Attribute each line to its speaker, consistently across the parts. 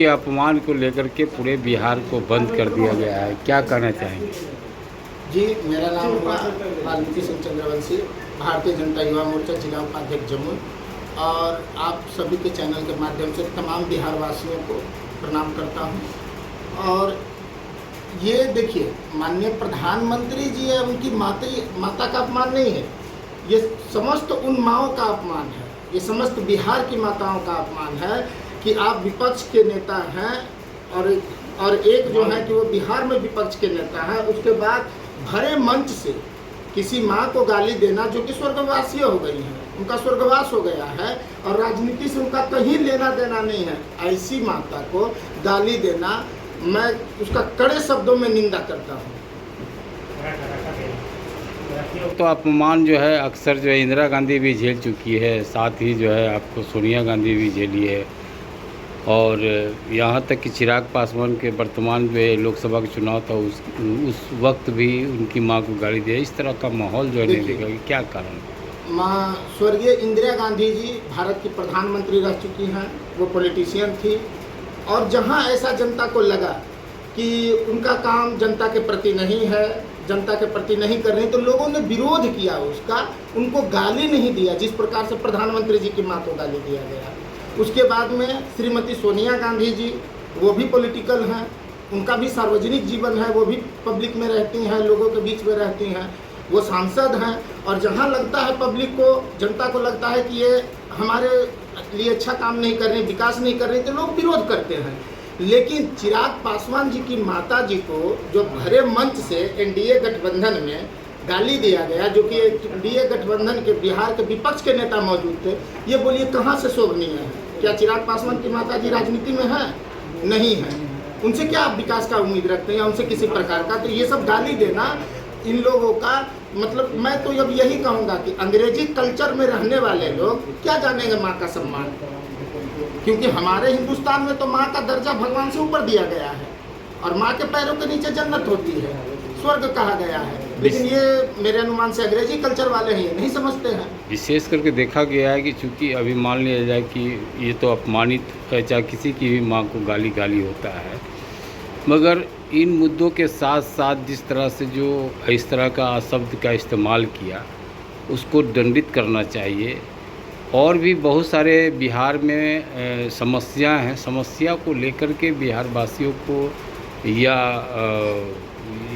Speaker 1: ये अपमान को लेकर के पूरे बिहार को बंद कर दिया गया है, क्या कहना चाहेंगे?
Speaker 2: जी, मेरा नाम हुआ वाल्मीकि सिंह चंद्रवंशी, भारतीय जनता युवा मोर्चा जिला उपाध्यक्ष जम्मू। और आप सभी के चैनल के माध्यम से तमाम बिहार वासियों को प्रणाम करता हूं। और ये देखिए, माननीय प्रधानमंत्री जी है, उनकी माता का अपमान नहीं है, ये समस्त उन माओं का अपमान है, ये समस्त बिहार की माताओं का अपमान है कि आप विपक्ष के नेता हैं और एक जो है कि वो बिहार में विपक्ष के नेता हैं, उसके बाद भरे मंच से किसी माँ को गाली देना जो कि स्वर्गवासी हो गई हैं, उनका स्वर्गवास हो गया है और राजनीति से उनका कहीं लेना देना नहीं है, ऐसी माता को गाली देना मैं उसका कड़े शब्दों में निंदा करता हूँ।
Speaker 1: तो अपमान जो है अक्सर जो है इंदिरा गांधी भी झेल चुकी है, साथ ही जो है आपको सोनिया गांधी भी झेली है, और यहाँ तक कि चिराग पासवान के वर्तमान में लोकसभा का चुनाव था उस वक्त भी उनकी मां को गाली दिया। इस तरह का माहौल जो है नहीं देखा, क्या कारण?
Speaker 2: माँ स्वर्गीय इंदिरा गांधी जी भारत की प्रधानमंत्री रह चुकी हैं, वो पॉलिटिशियन थी, और जहाँ ऐसा जनता को लगा कि उनका काम जनता के प्रति नहीं है, जनता के प्रति नहीं कर रही, तो लोगों ने विरोध किया उसका, उनको गाली नहीं दिया जिस प्रकार से प्रधानमंत्री जी की मां को गाली दिया गया। उसके बाद में श्रीमती सोनिया गांधी जी, वो भी पॉलिटिकल हैं, उनका भी सार्वजनिक जीवन है, वो भी पब्लिक में रहती हैं, लोगों के बीच में रहती हैं, वो सांसद हैं, और जहां लगता है पब्लिक को, जनता को लगता है कि ये हमारे लिए अच्छा काम नहीं कर रहे, विकास नहीं कर रहे, तो लोग विरोध करते हैं। लेकिन चिराग पासवान जी की माता जी को जो भरे मंच से एनडीए गठबंधन में गाली दिया गया, जो कि एनडीए गठबंधन के बिहार के विपक्ष के नेता मौजूद थे, ये बोलिए कहाँ से शोभनीय है? क्या चिराग पासवान की माता जी राजनीति में है? नहीं है। उनसे क्या आप विकास का उम्मीद रखते हैं या उनसे किसी प्रकार का? तो ये सब गाली देना इन लोगों का मतलब, मैं तो अब यही कहूँगा कि अंग्रेजी कल्चर में रहने वाले लोग क्या जानेंगे माँ का सम्मान, क्योंकि हमारे हिंदुस्तान में तो माँ का दर्जा भगवान से ऊपर दिया गया है और माँ के पैरों के नीचे जन्नत होती है, स्वर्ग कहा गया है। लेकिन ये मेरे अनुमान से अंग्रेजी कल्चर वाले हैं, ये नहीं समझते हैं।
Speaker 1: विशेष करके देखा गया है कि चूंकि अभी मान लिया जाए कि ये तो अपमानित है, चाहे किसी की भी माँ को गाली होता है, मगर इन मुद्दों के साथ साथ जिस तरह से जो इस तरह का शब्द का इस्तेमाल किया, उसको दंडित करना चाहिए। और भी बहुत सारे बिहार में समस्या हैं, समस्या को लेकर के बिहार वासियों को या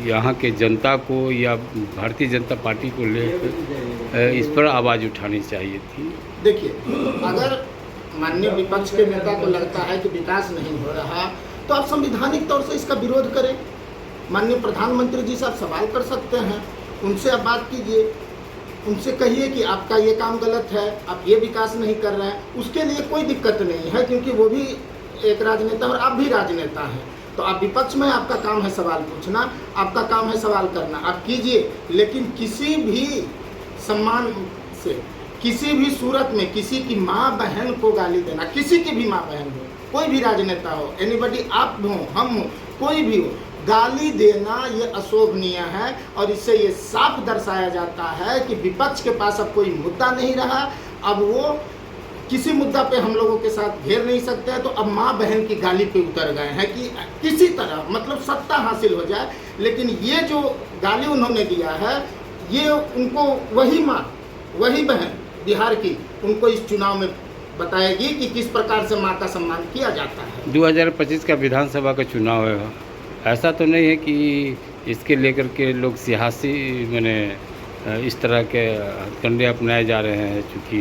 Speaker 1: यहाँ के जनता को या भारतीय जनता पार्टी को लेकर इस पर आवाज़ उठानी चाहिए थी।
Speaker 2: देखिए, अगर माननीय विपक्ष के नेता को लगता है कि विकास नहीं हो रहा, तो आप संवैधानिक तौर से इसका विरोध करें। माननीय प्रधानमंत्री जी से आप सवाल कर सकते हैं, उनसे आप बात कीजिए, उनसे कहिए कि आपका ये काम गलत है, आप ये विकास नहीं कर रहे हैं। उसके लिए कोई दिक्कत नहीं है, क्योंकि वो भी एक राजनेता और आप भी राजनेता हैं। तो आप विपक्ष में, आपका काम है सवाल पूछना, आपका काम है सवाल करना, आप कीजिए। लेकिन किसी भी सम्मान से, किसी भी सूरत में किसी की माँ बहन को गाली देना, किसी की भी माँ बहन हो, कोई भी राजनेता हो, एनीबडी, आप हो, हम हो, कोई भी हो, गाली देना ये अशोभनीय है। और इससे ये साफ दर्शाया जाता है कि विपक्ष के पास अब कोई मुद्दा नहीं रहा, अब वो किसी मुद्दा पे हम लोगों के साथ घेर नहीं सकते हैं। तो अब माँ बहन की गाली पे उतर गए हैं कि किसी तरह मतलब सत्ता हासिल हो जाए। लेकिन ये जो गाली उन्होंने दिया है, ये उनको वही माँ, वही बहन बिहार की, उनको इस चुनाव में बताएगी कि किस प्रकार से माँ का सम्मान किया जाता है।
Speaker 1: 2025 का विधानसभा का चुनाव है, ऐसा तो नहीं है कि इसके लेकर के लोग सियासी मैंने इस तरह के हथकंडे अपनाए जा रहे हैं, चूँकि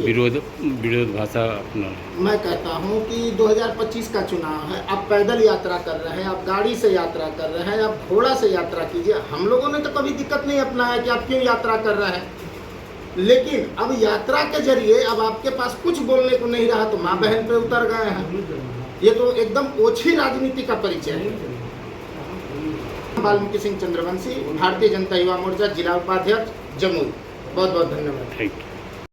Speaker 1: विरोध भाषा अपना।
Speaker 2: मैं कहता हूं कि 2025 का चुनाव है, आप पैदल यात्रा कर रहे हैं, आप गाड़ी से यात्रा कर रहे हैं, आप घोड़ा से यात्रा कीजिए। हम लोगों ने तो कभी दिक्कत नहीं अपनाया कि आप क्यों यात्रा कर रहे हैं। लेकिन अब यात्रा के जरिए अब आपके पास कुछ बोलने को नहीं रहा, तो माँ बहन पे उतर गए हैं। ये तो एकदम ओछी राजनीति का परिचय है। वाल्मीकि सिंह चंद्रवंशी, भारतीय जनता युवा मोर्चा जिला उपाध्यक्ष जम्मू। बहुत बहुत धन्यवाद।
Speaker 1: Thank you.